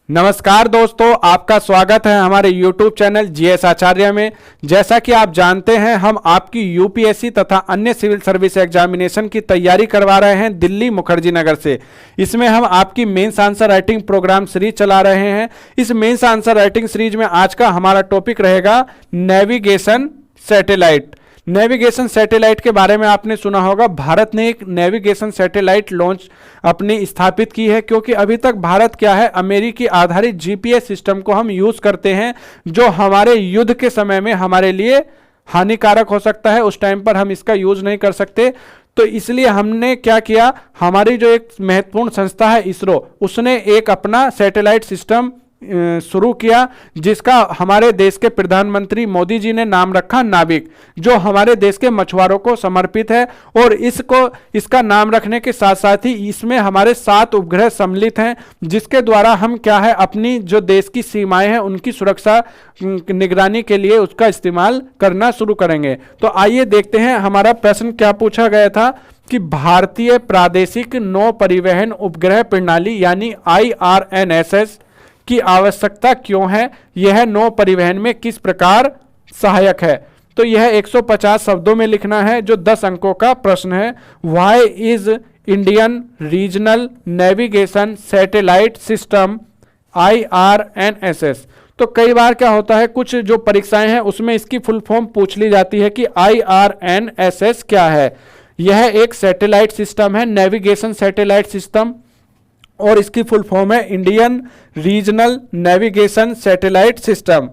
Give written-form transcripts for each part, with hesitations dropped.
नमस्कार दोस्तों, आपका स्वागत है हमारे YouTube चैनल जीएस आचार्य में। जैसा कि आप जानते हैं, हम आपकी यूपीएससी तथा अन्य सिविल सर्विस एग्जामिनेशन की तैयारी करवा रहे हैं दिल्ली मुखर्जी नगर से। इसमें हम आपकी mains answer writing program series चला रहे हैं। इस मेंस आंसर राइटिंग सीरीज में आज का हमारा टॉपिक रहेगा नेविगेशन सैटेलाइट। नेविगेशन सैटेलाइट के बारे में आपने सुना होगा। भारत ने एक नेविगेशन सैटेलाइट लॉन्च अपनी स्थापित की है, क्योंकि अभी तक भारत क्या है, अमेरिकी आधारित जीपीएस सिस्टम को हम यूज करते हैं, जो हमारे युद्ध के समय में हमारे लिए हानिकारक हो सकता है। उस टाइम पर हम इसका यूज नहीं कर सकते। तो इसलिए हमने क्या किया, हमारी जो एक महत्वपूर्ण संस्था है इसरो, उसने एक अपना सैटेलाइट सिस्टम शुरू किया, जिसका हमारे देश के प्रधानमंत्री मोदी जी ने नाम रखा नाविक, जो हमारे देश के मछुआरों को समर्पित है। और इसका नाम रखने के साथ साथ ही इसमें हमारे 7 उपग्रह सम्मिलित हैं, जिसके द्वारा हम क्या है, अपनी जो देश की सीमाएं हैं उनकी सुरक्षा निगरानी के लिए उसका इस्तेमाल करना शुरू करेंगे। तो आइए देखते हैं हमारा प्रश्न क्या पूछा गया था कि भारतीय प्रादेशिक नौ परिवहन उपग्रह प्रणाली यानी IRNSS की आवश्यकता क्यों है, यह नौ परिवहन में किस प्रकार सहायक है। तो यह 150 शब्दों में लिखना है, जो 10 अंकों का प्रश्न है। Why is Indian regional navigation satellite system IRNSS। तो कई बार क्या होता है, कुछ जो परीक्षाएं हैं उसमें इसकी फुल फॉर्म पूछ ली जाती है कि IRNSS क्या है। यह एक सैटेलाइट सिस्टम है, नेविगेशन सैटेलाइट सिस्टम, और इसकी फुल फॉर्म है Indian regional navigation satellite system.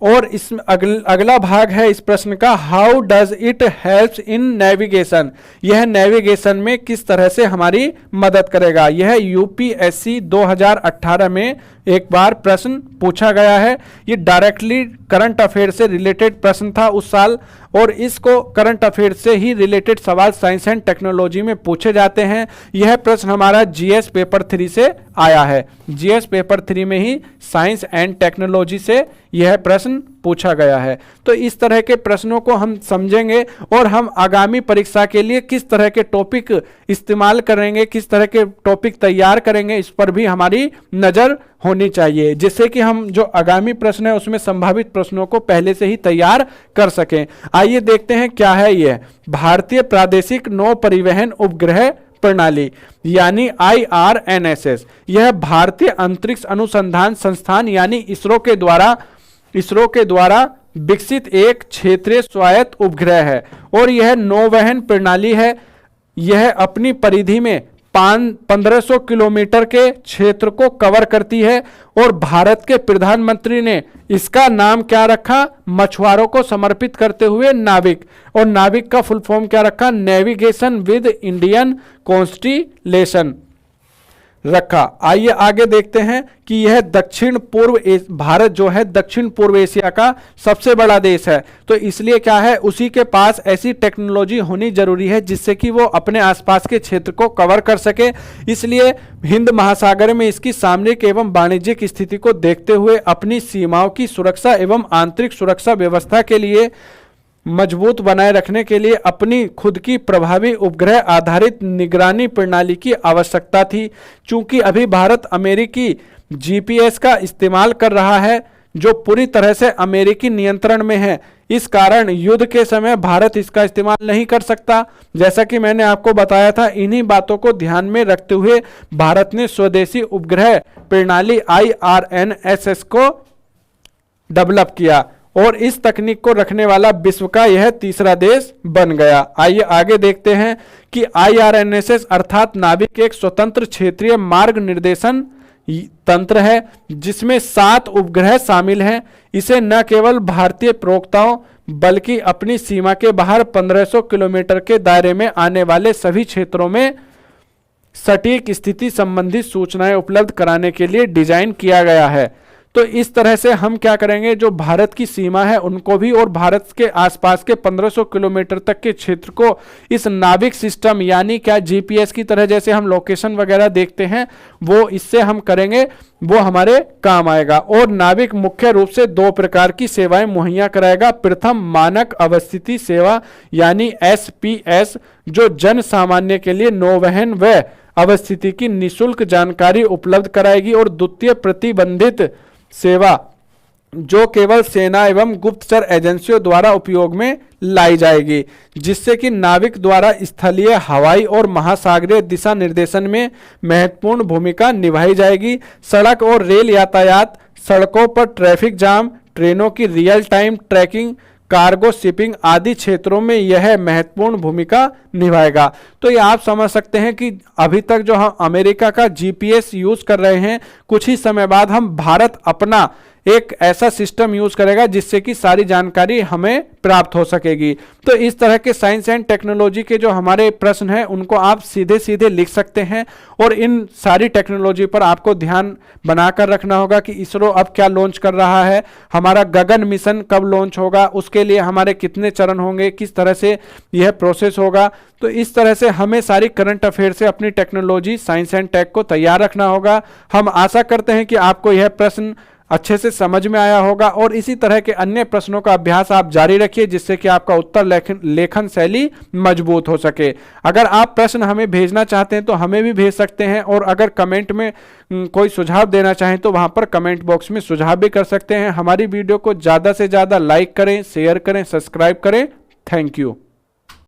और इस अगला भाग है इस प्रश्न का, how does it helps in navigation. यह नेविगेशन में किस तरह से हमारी मदद करेगा। यह यूपीएससी 2018 में एक बार प्रश्न पूछा गया है। ये डायरेक्टली करंट अफेयर से रिलेटेड प्रश्न था उस साल, और इसको करंट अफेयर से ही रिलेटेड सवाल साइंस एंड टेक्नोलॉजी में पूछे जाते हैं। यह प्रश्न हमारा जीएस पेपर 3 से आया है। जीएस पेपर 3 में ही साइंस एंड टेक्नोलॉजी से यह प्रश्न पूछा गया है। तो इस तरह के प्रश्नों को हम समझेंगे और हम आगामी परीक्षा के लिए किस तरह के टॉपिक इस्तेमाल करेंगे, किस तरह के टॉपिक तैयार करेंगे, इस पर भी हमारी नजर होनी चाहिए, जिससे कि हम जो आगामी प्रश्न है उसमें संभावित प्रश्नों को पहले से ही तैयार कर सकें। आइए देखते हैं क्या है यह भारतीय प्रादेशिक नौ परिवहन उपग्रह प्रणाली यानी IRNSS। यह भारतीय अंतरिक्ष अनुसंधान संस्थान यानी इसरो के द्वारा विकसित एक क्षेत्रीय स्वायत्त उपग्रह है, और यह नौवहन प्रणाली है। यह अपनी परिधि में 1500 किलोमीटर के क्षेत्र को कवर करती है, और भारत के प्रधानमंत्री ने इसका नाम क्या रखा, मछुआरों को समर्पित करते हुए नाविक। और नाविक का फुल फॉर्म क्या रखा, नेविगेशन विद इंडियन कॉन्स्टिलेशन रखा। आइए आगे देखते हैं कि यह भारत जो है दक्षिण पूर्व एशिया का सबसे बड़ा देश है। तो इसलिए क्या है, उसी के पास ऐसी टेक्नोलॉजी होनी जरूरी है जिससे कि वो अपने आसपास के क्षेत्र को कवर कर सके। इसलिए हिंद महासागर में इसकी सामरिक एवं वाणिज्यिक स्थिति को देखते हुए अपनी सीमाओं की सुरक्षा एवं आंतरिक सुरक्षा व्यवस्था के लिए मजबूत बनाए रखने के लिए अपनी खुद की प्रभावी उपग्रह आधारित निगरानी प्रणाली की आवश्यकता थी। चूंकि अभी भारत अमेरिकी जीपीएस का इस्तेमाल कर रहा है, जो पूरी तरह से अमेरिकी नियंत्रण में है, इस कारण युद्ध के समय भारत इसका इस्तेमाल नहीं कर सकता। जैसा कि मैंने आपको बताया था, इन्हीं बातों को ध्यान में रखते हुए भारत ने स्वदेशी उपग्रह प्रणाली IRNSS को डेवलप किया, और इस तकनीक को रखने वाला विश्व का यह तीसरा देश बन गया। आइए आगे देखते हैं कि IRNSS अर्थात नाविक एक स्वतंत्र क्षेत्रीय मार्ग निर्देशन तंत्र है, जिसमें 7 उपग्रह शामिल हैं। इसे न केवल भारतीय प्रवक्ताओं बल्कि अपनी सीमा के बाहर 1500 किलोमीटर के दायरे में आने वाले सभी क्षेत्रों में सटीक स्थिति संबंधी सूचनाएं उपलब्ध कराने के लिए डिजाइन किया गया है। तो इस तरह से हम क्या करेंगे, जो भारत की सीमा है उनको भी और भारत के आसपास के 1500 किलोमीटर तक के क्षेत्र को इस नाविक सिस्टम यानी क्या जीपीएस की तरह जैसे हम लोकेशन वगैरह देखते हैं, वो इससे हम करेंगे, वो हमारे काम आएगा। और नाविक मुख्य रूप से 2 प्रकार की सेवाएं मुहैया कराएगा। प्रथम मानक अवस्थिति सेवा यानी SPS, जो जन सामान्य के लिए नौवहन व अवस्थिति की निशुल्क जानकारी उपलब्ध कराएगी। और द्वितीय प्रतिबंधित सेवा जो केवल सेना एवं गुप्तचर एजेंसियों द्वारा उपयोग में लाई जाएगी, जिससे कि नाविक द्वारा स्थलीय, हवाई और महासागरीय दिशा निर्देशन में महत्वपूर्ण भूमिका निभाई जाएगी। सड़क और रेल यातायात, सड़कों पर ट्रैफिक जाम, ट्रेनों की real time tracking, cargo shipping आदि क्षेत्रों में यह महत्वपूर्ण भूमिका निभाएगा। तो ये आप समझ सकते हैं कि अभी तक जो हम अमेरिका का जीपीएस यूज कर रहे हैं, कुछ ही समय बाद हम भारत अपना एक ऐसा सिस्टम यूज करेगा जिससे कि सारी जानकारी हमें प्राप्त हो सकेगी। तो इस तरह के साइंस एंड टेक्नोलॉजी के जो हमारे प्रश्न हैं उनको आप सीधे सीधे लिख सकते हैं। और इन सारी टेक्नोलॉजी पर आपको ध्यान बनाकर रखना होगा कि इसरो अब क्या लॉन्च कर रहा है, हमारा गगन मिशन कब लॉन्च होगा, उसके लिए हमारे कितने चरण होंगे, किस तरह से यह प्रोसेस होगा। तो इस तरह से हमें सारी करंट अफेयर से अपनी टेक्नोलॉजी, साइंस एंड टेक को तैयार रखना होगा। हम आशा करते हैं कि आपको यह प्रश्न अच्छे से समझ में आया होगा और इसी तरह के अन्य प्रश्नों का अभ्यास आप जारी रखिए, जिससे कि आपका उत्तर लेखन शैली मजबूत हो सके। अगर आप प्रश्न हमें भेजना चाहते हैं तो हमें भी भेज सकते हैं, और अगर कमेंट में कोई सुझाव देना चाहें तो वहां पर कमेंट बॉक्स में सुझाव भी कर सकते हैं। हमारी वीडियो को ज़्यादा से ज़्यादा लाइक करें, शेयर करें, सब्सक्राइब करें। Thank you.